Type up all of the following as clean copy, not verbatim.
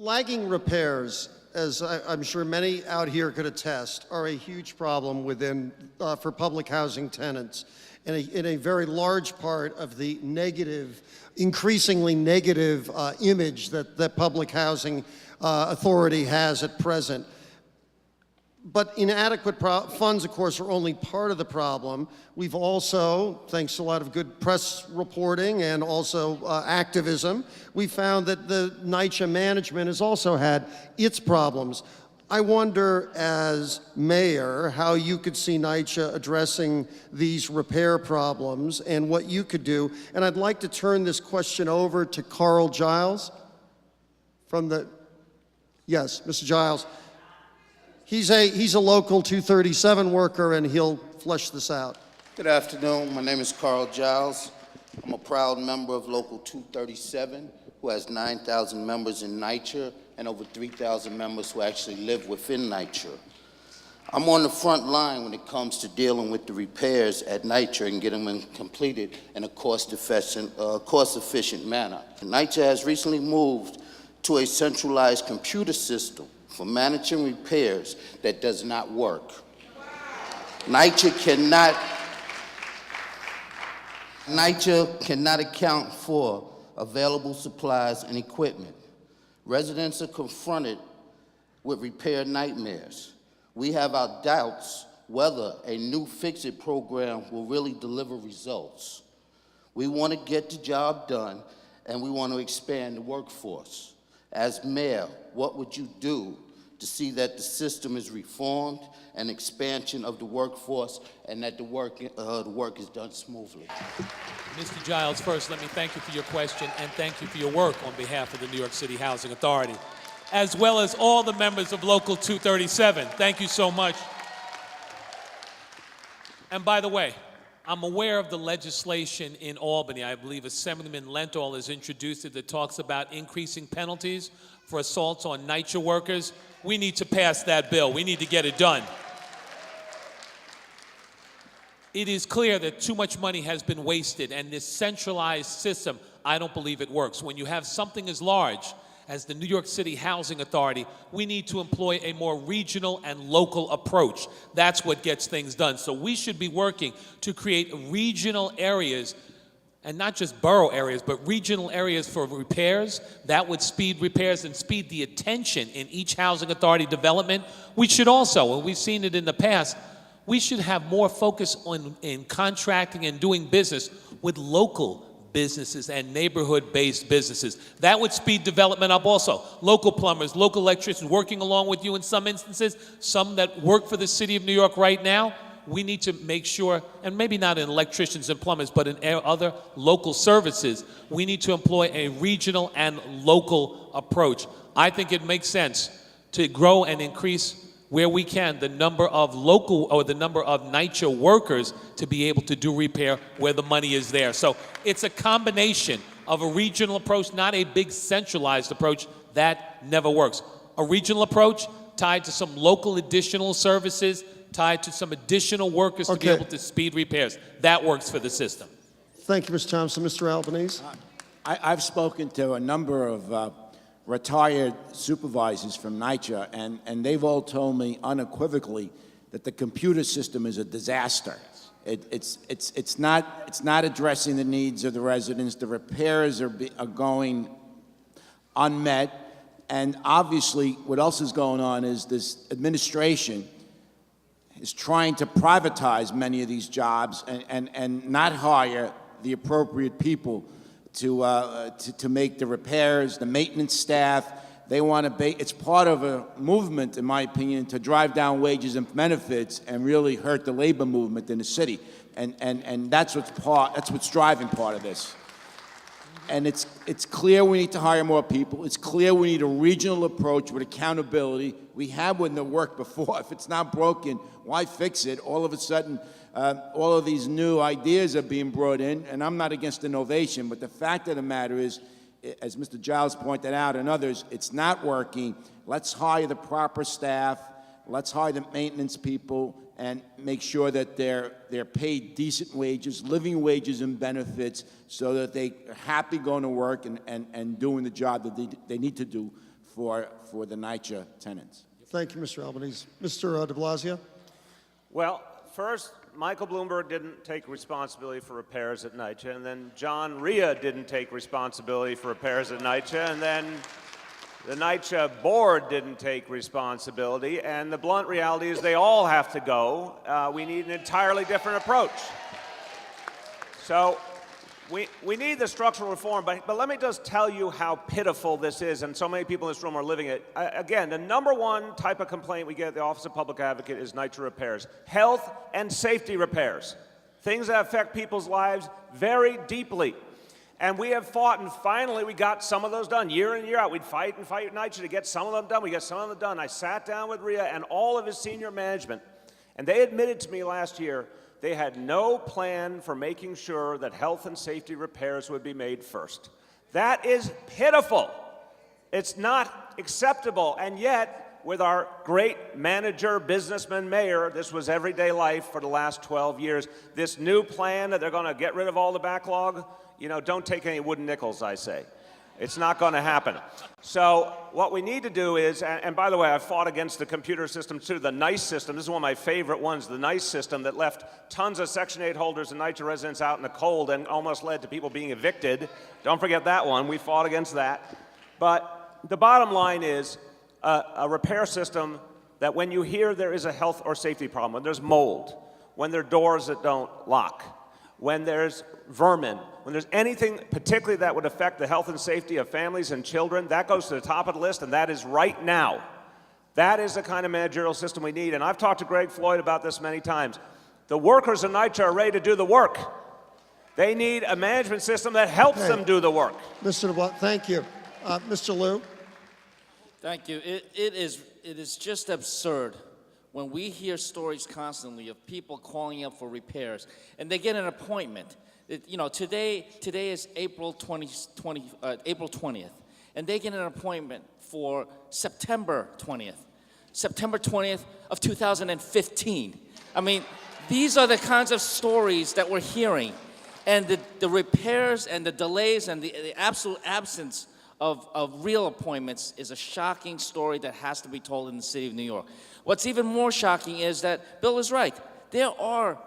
Lagging repairs, as I'm sure many out here could attest, are a huge problem for public housing tenants, and in a very large part of the increasingly negative image that public housing authority has at present. But inadequate funds, of course, are only part of the problem. We've also, thanks to a lot of good press reporting and also activism, we found that the NYCHA management has also had its problems. I wonder, as mayor, how you could see NYCHA addressing these repair problems and what you could do. And I'd like to turn this question over to Carl Giles yes, Mr. Giles. He's a local 237 worker, and he'll flesh this out. Good afternoon. My name is Carl Giles. I'm a proud member of Local 237, who has 9,000 members in NYCHA and over 3,000 members who actually live within NYCHA. I'm on the front line when it comes to dealing with the repairs at NYCHA and getting them completed in a cost-efficient manner. NYCHA has recently moved to a centralized computer system for managing repairs that does not work. NYCHA cannot account for available supplies and equipment. Residents are confronted with repair nightmares. We have our doubts whether a new fix-it program will really deliver results. We want to get the job done, and we want to expand the workforce. As mayor, what would you do to see that the system is reformed and expansion of the workforce and that the work is done smoothly? Mr. Giles, first let me thank you for your question and thank you for your work on behalf of the New York City Housing Authority, as well as all the members of Local 237. Thank you so much. And by the way, I'm aware of the legislation in Albany. I believe Assemblyman Lenthal has introduced it that talks about increasing penalties for assaults on NYCHA workers. We need to pass that bill. We need to get it done. It is clear that too much money has been wasted, and this centralized system, I don't believe it works. When you have something as large as the New York City Housing Authority, we need to employ a more regional and local approach. That's what gets things done. So we should be working to create regional areas, and not just borough areas, but regional areas for repairs. That would speed repairs and speed the attention in each housing authority development. We should also, and we've seen it in the past, we should have more focus in contracting and doing business with local businesses and neighborhood-based businesses. That would speed development up also. Local plumbers, local electricians working along with you in some instances, some that work for the city of New York right now. We need to make sure, and maybe not in electricians and plumbers, but in other local services, we need to employ a regional and local approach. I think it makes sense to grow and increase where we can the number of local or the number of NYCHA workers to be able to do repair where the money is there. So it's a combination of a regional approach, not a big centralized approach. That never works. A regional approach tied to some local additional services, tied to some additional workers to be able to speed repairs. That works for the system. Thank you, Mr. Thompson. Mr. Albanese? I've spoken to a number of retired supervisors from NYCHA, and they've all told me unequivocally that the computer system is a disaster. It's not addressing the needs of the residents. The repairs are going unmet, and obviously what else is going on is this administration is trying to privatize many of these jobs and not hire the appropriate people to make the repairs, the maintenance staff. They want to it's part of a movement, in my opinion, to drive down wages and benefits and really hurt the labor movement in the city. And that's what's driving part of this. And it's clear we need to hire more people. It's clear we need a regional approach with accountability. We had one that worked before. If it's not broken, why fix it? All of a sudden, all of these new ideas are being brought in, and I'm not against innovation, but the fact of the matter is, as Mr. Giles pointed out and others, it's not working. Let's hire the proper staff. Let's hire the maintenance people and make sure that they're paid decent wages, living wages and benefits, so that they're happy going to work and doing the job that they need to do for the NYCHA tenants. Thank you, Mr. Albanese. Mr. de Blasio? Well, first, Michael Bloomberg didn't take responsibility for repairs at NYCHA, and then John Rhea didn't take responsibility for repairs at NYCHA, and then the NYCHA board didn't take responsibility, and the blunt reality is they all have to go. We need an entirely different approach. So we need the structural reform, but let me just tell you how pitiful this is, and so many people in this room are living it. Again, the number one type of complaint we get at the Office of Public Advocate is NYCHA repairs. Health and safety repairs. Things that affect people's lives very deeply. And we have fought, and finally we got some of those done. Year in, year out, we'd fight and fight NYCHA to get some of them done. We got some of them done. I sat down with Rhea and all of his senior management, and they admitted to me last year they had no plan for making sure that health and safety repairs would be made first. That is pitiful. It's not acceptable. And yet, with our great manager, businessman, mayor, this was everyday life for the last 12 years. This new plan that they're going to get rid of all the backlog, you know, don't take any wooden nickels, I say. It's not going to happen. So what we need to do is, and by the way, I fought against the computer system too, the NICE system. This is one of my favorite ones, the NICE system that left tons of Section 8 holders and NYCHA residents out in the cold and almost led to people being evicted. Don't forget that one. We fought against that. But the bottom line is a repair system that when you hear there is a health or safety problem, when there's mold, when there are doors that don't lock, when there's vermin, when there's anything particularly that would affect the health and safety of families and children, that goes to the top of the list, and that is right now. That is the kind of managerial system we need, and I've talked to Greg Floyd about this many times. The workers in NYCHA are ready to do the work. They need a management system that helps them do the work. Mr. de Blasio, thank you. Mr. Liu? Thank you. It is just absurd when we hear stories constantly of people calling up for repairs, and they get an appointment. You know, today is April 20th, and they get an appointment for September 20th of 2015. I mean, these are the kinds of stories that we're hearing, and the repairs and the delays and the absolute absence of real appointments is a shocking story that has to be told in the city of New York. What's even more shocking is that Bill is right. There are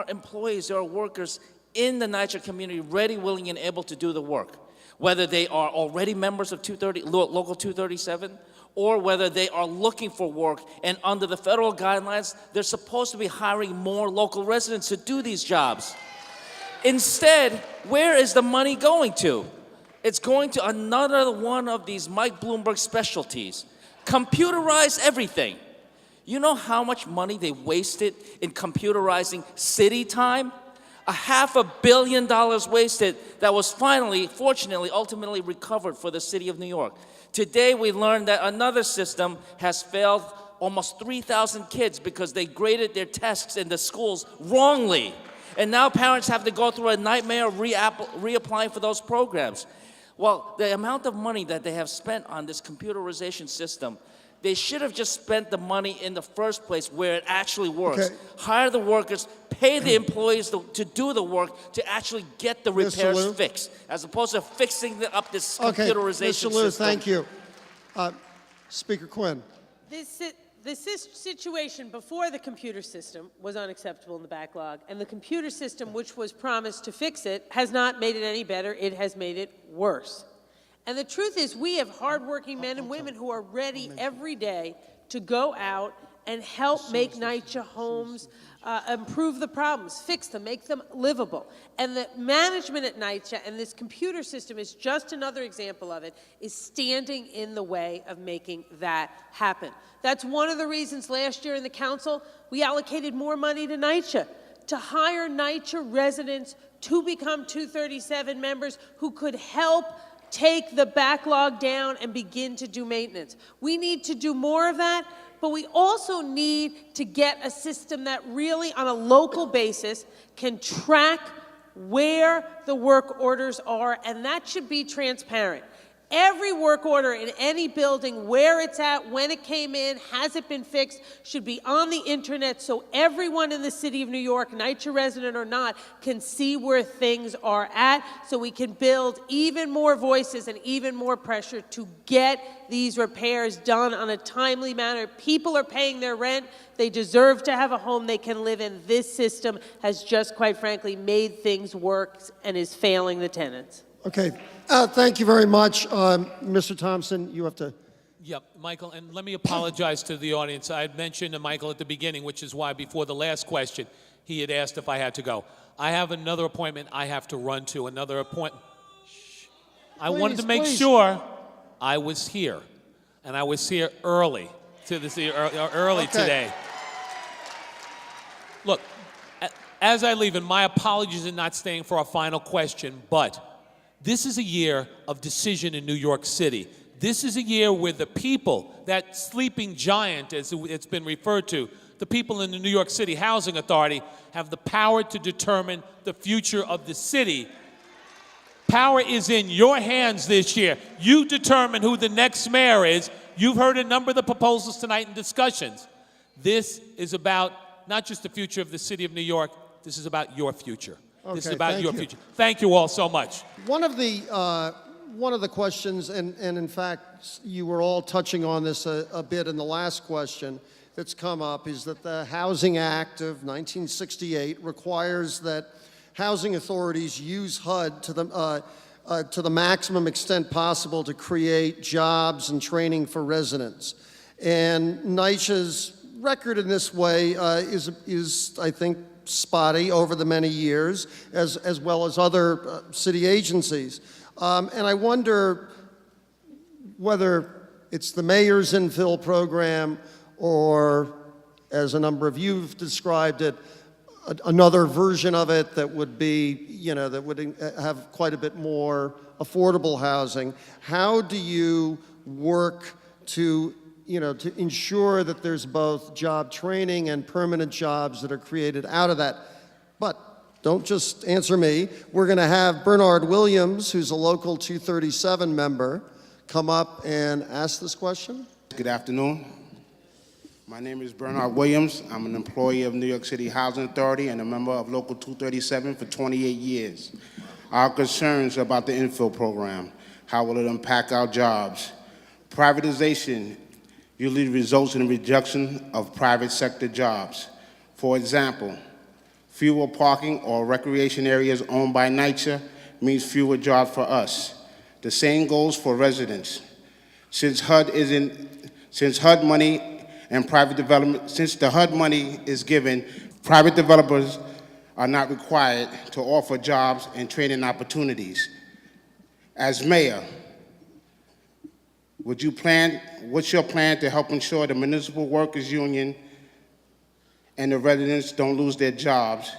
employees, there are workers in the NYCHA community ready, willing, and able to do the work, whether they are already members of Local 237, or whether they are looking for work, and under the federal guidelines, they're supposed to be hiring more local residents to do these jobs. Instead, where is the money going to? It's going to another one of these Mike Bloomberg specialties. Computerize everything. You know how much money they wasted in computerizing city time? $500 million wasted that was fortunately, ultimately recovered for the city of New York. Today we learned that another system has failed almost 3,000 kids because they graded their tests in the schools wrongly. And now parents have to go through a nightmare of reapplying for those programs. Well, the amount of money that they have spent on this computerization system, they should have just spent the money in the first place where it actually works. Okay. Hire the workers, pay the employees to do the work to actually get the repairs fixed, as opposed to fixing up this computerization system. Mr. Liu, thank you. Speaker Quinn. This situation before the computer system was unacceptable in the backlog, and the computer system, which was promised to fix it, has not made it any better. It has made it worse. And the truth is, we have hardworking men and women who are ready every day to go out and help make NYCHA homes, improve the problems, fix them, make them livable. And the management at NYCHA and this computer system is just another example of it, is standing in the way of making that happen. That's one of the reasons last year in the council, we allocated more money to NYCHA, to hire NYCHA residents to become 237 members who could help take the backlog down and begin to do maintenance. We need to do more of that, but we also need to get a system that really, on a local basis, can track where the work orders are, and that should be transparent. Every work order in any building, where it's at, when it came in, has it been fixed, should be on the internet so everyone in the city of New York, NYCHA resident or not, can see where things are at, so we can build even more voices and even more pressure to get these repairs done on a timely manner. People are paying their rent. They deserve to have a home they can live in. This system has just, quite frankly, made things work and is failing the tenants. Okay, thank you very much. Mr. Thompson, you have to... Yep, Michael, and let me apologize to the audience. I had mentioned to Michael at the beginning, which is why before the last question, he had asked if I had to go. I have another appointment I have to run to, another appointment. I wanted to make sure I was here, and I was here early to this early today. Look, as I leave, and my apologies in not staying for our final question, but this is a year of decision in New York City. This is a year where the people, that sleeping giant as it's been referred to, the people in the New York City Housing Authority have the power to determine the future of the city. Power is in your hands this year. You determine who the next mayor is. You've heard a number of the proposals tonight in discussions. This is about not just the future of the city of New York, this is about your future. This is about your future. Thank you all so much. One of the questions, and in fact, you were all touching on this a bit in the last question that's come up, is that the Housing Act of 1968 requires that housing authorities use HUD to the maximum extent possible to create jobs and training for residents. And NYCHA's record in this way is, I think, spotty over the many years, as well as other city agencies. And I wonder whether it's the mayor's infill program or, as a number of you have described it, another version of it that would be, that would have quite a bit more affordable housing. How do you work to ensure that there's both job training and permanent jobs that are created out of that? But don't just answer me. We're going to have Bernard Williams, who's a local 237 member, come up and ask this question. Good afternoon. My name is Bernard Williams. I'm an employee of New York City Housing Authority and a member of Local 237 for 28 years. Our concerns about the infill program, how will it impact our jobs? Privatization usually results in a reduction of private sector jobs. For example, fewer parking or recreation areas owned by NYCHA means fewer jobs for us. The same goes for residents. Since the HUD money is given, private developers are not required to offer jobs and training opportunities. As mayor, what's your plan to help ensure the municipal workers union and the residents don't lose their jobs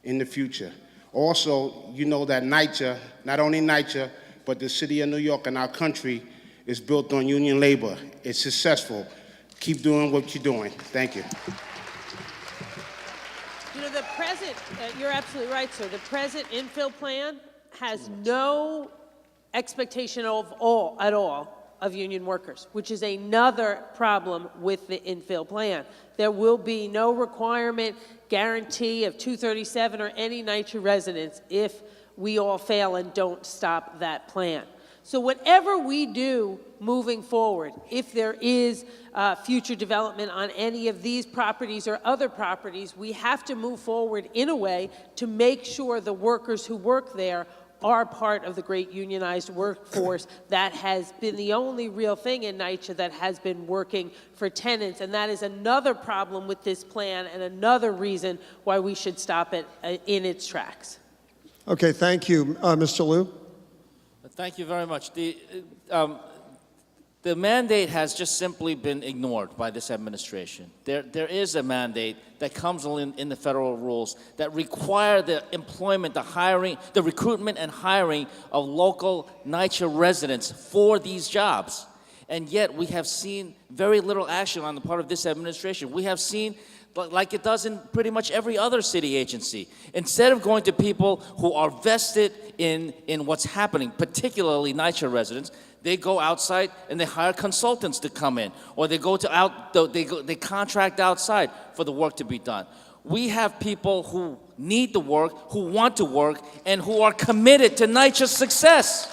in the future? Also, you know that NYCHA, not only NYCHA, but the city of New York and our country is built on union labor. It's successful. Keep doing what you're doing. Thank you. The present, you're absolutely right, sir. The present infill plan has no expectation at all of union workers, which is another problem with the infill plan. There will be no requirement, guarantee of 237 or any NYCHA residents if we all fail and don't stop that plan. So whatever we do moving forward, if there is future development on any of these properties or other properties, we have to move forward in a way to make sure the workers who work there are part of the great unionized workforce that has been the only real thing in NYCHA that has been working for tenants. And that is another problem with this plan and another reason why we should stop it in its tracks. Okay, thank you. Mr. Liu? Thank you very much. The mandate has just simply been ignored by this administration. There is a mandate that comes in the federal rules that require the employment, the hiring, the recruitment and hiring of local NYCHA residents for these jobs. And yet we have seen very little action on the part of this administration. We have seen, like it does in pretty much every other city agency, instead of going to people who are vested in what's happening, particularly NYCHA residents, They go outside and they hire consultants to come in, or they they contract outside for the work to be done. We have people who need the work, who want to work, and who are committed to NYCHA's success.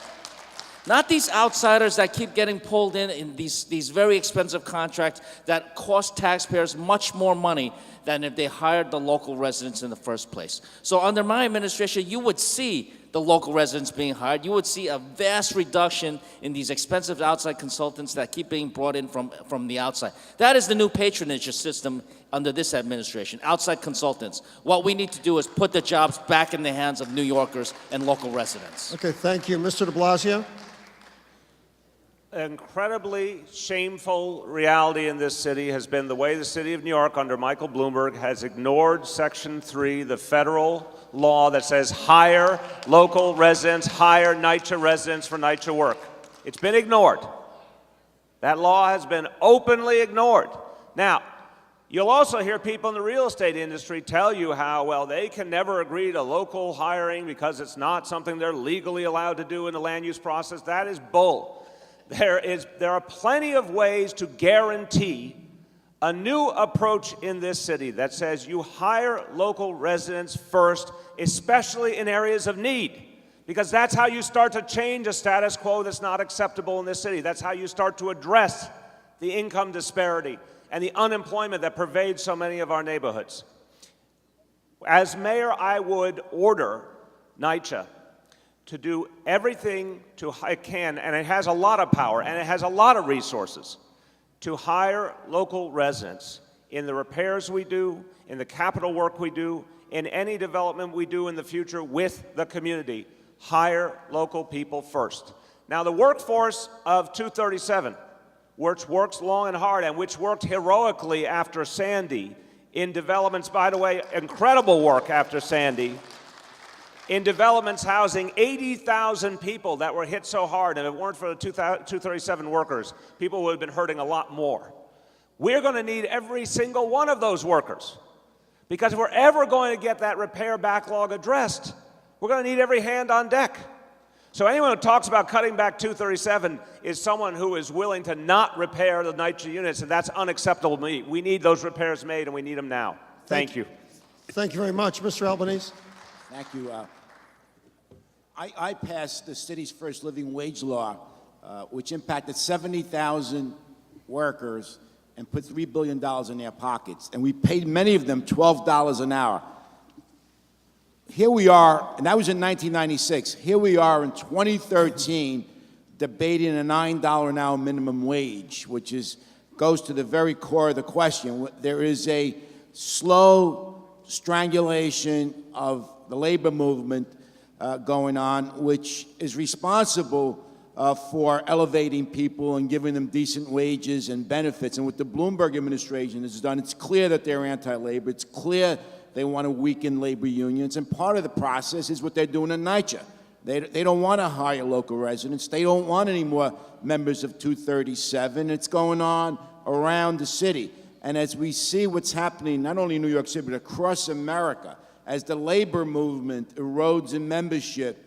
Not these outsiders that keep getting pulled in these very expensive contracts that cost taxpayers much more money than if they hired the local residents in the first place. So under my administration, you would see the local residents being hired. You would see a vast reduction in these expensive outside consultants that keep being brought in from the outside. That is the new patronage system under this administration, outside consultants. What we need to do is put the jobs back in the hands of New Yorkers and local residents. Okay, thank you. Mr. de Blasio? Incredibly shameful reality in this city has been the way the city of New York under Michael Bloomberg has ignored Section 3, the federal law that says hire local residents, hire NYCHA residents for NYCHA work. It's been ignored. That law has been openly ignored. Now, you'll also hear people in the real estate industry tell you how, well, they can never agree to local hiring because it's not something they're legally allowed to do in the land use process. That is bull. There are plenty of ways to guarantee a new approach in this city that says you hire local residents first, especially in areas of need, because that's how you start to change a status quo that's not acceptable in this city. That's how you start to address the income disparity and the unemployment that pervades so many of our neighborhoods. As mayor, I would order NYCHA to do everything it can, and it has a lot of power, and it has a lot of resources, to hire local residents in the repairs we do, in the capital work we do, in any development we do in the future with the community. Hire local people first. Now, the workforce of 237, which works long and hard, and which worked heroically after Sandy, in developments, by the way, incredible work after Sandy, in developments housing 80,000 people that were hit so hard, and if it weren't for the 237 workers, people would have been hurting a lot more. We're going to need every single one of those workers, because if we're ever going to get that repair backlog addressed, we're going to need every hand on deck. So anyone who talks about cutting back 237 is someone who is willing to not repair the NYCHA units, and that's unacceptable to me. We need those repairs made, and we need them now. Thank you. Thank you very much. Mr. Albanese? Thank you. I passed the city's first living wage law, which impacted 70,000 workers and put $3 billion in their pockets. And we paid many of them $12 an hour. Here we are, and that was in 1996. Here we are in 2013 debating a $9 an hour minimum wage, which goes to the very core of the question. There is a slow strangulation of the labor movement going on, which is responsible for elevating people and giving them decent wages and benefits. And what the Bloomberg administration has done, it's clear that they're anti-labor. It's clear they want to weaken labor unions. And part of the process is what they're doing in NYCHA. They don't want to hire local residents. They don't want any more members of 237. It's going on around the city. And as we see what's happening, not only in New York City, but across America, as the labor movement erodes in membership,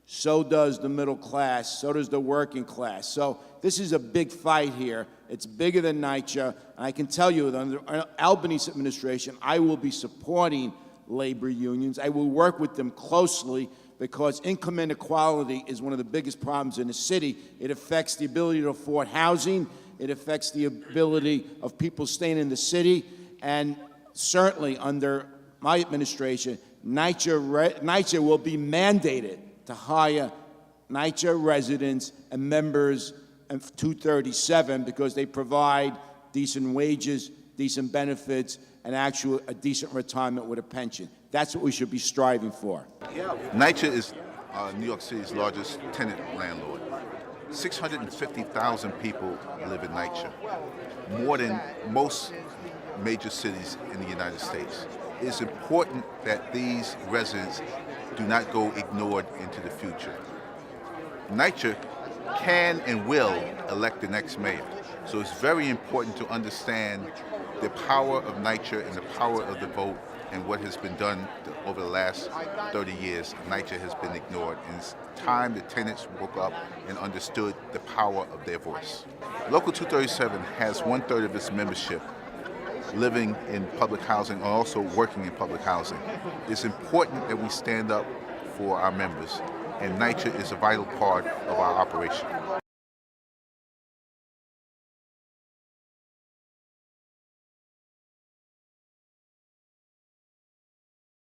so does the middle class, so does the working class. So this is a big fight here. It's bigger than NYCHA. And I can tell you that under Albanese administration, I will be supporting labor unions. I will work with them closely because income inequality is one of the biggest problems in the city. It affects the ability to afford housing. It affects the ability of people staying in the city. And certainly under my administration, NYCHA will be mandated to hire NYCHA residents and members of 237 because they provide decent wages, decent benefits, and a decent retirement with a pension. That's what we should be striving for. NYCHA is New York City's largest tenant landlord. 650,000 people live in NYCHA, more than most major cities in the United States. It's important that these residents do not go ignored into the future. NYCHA can and will elect the next mayor. So it's very important to understand the power of NYCHA and the power of the vote and what has been done over the last 30 years, NYCHA has been ignored, and it's time the tenants woke up and understood the power of their voice. Local 237 has 1/3 of its membership living in public housing or also working in public housing. It's important that we stand up for our members, and NYCHA is a vital part of our operation.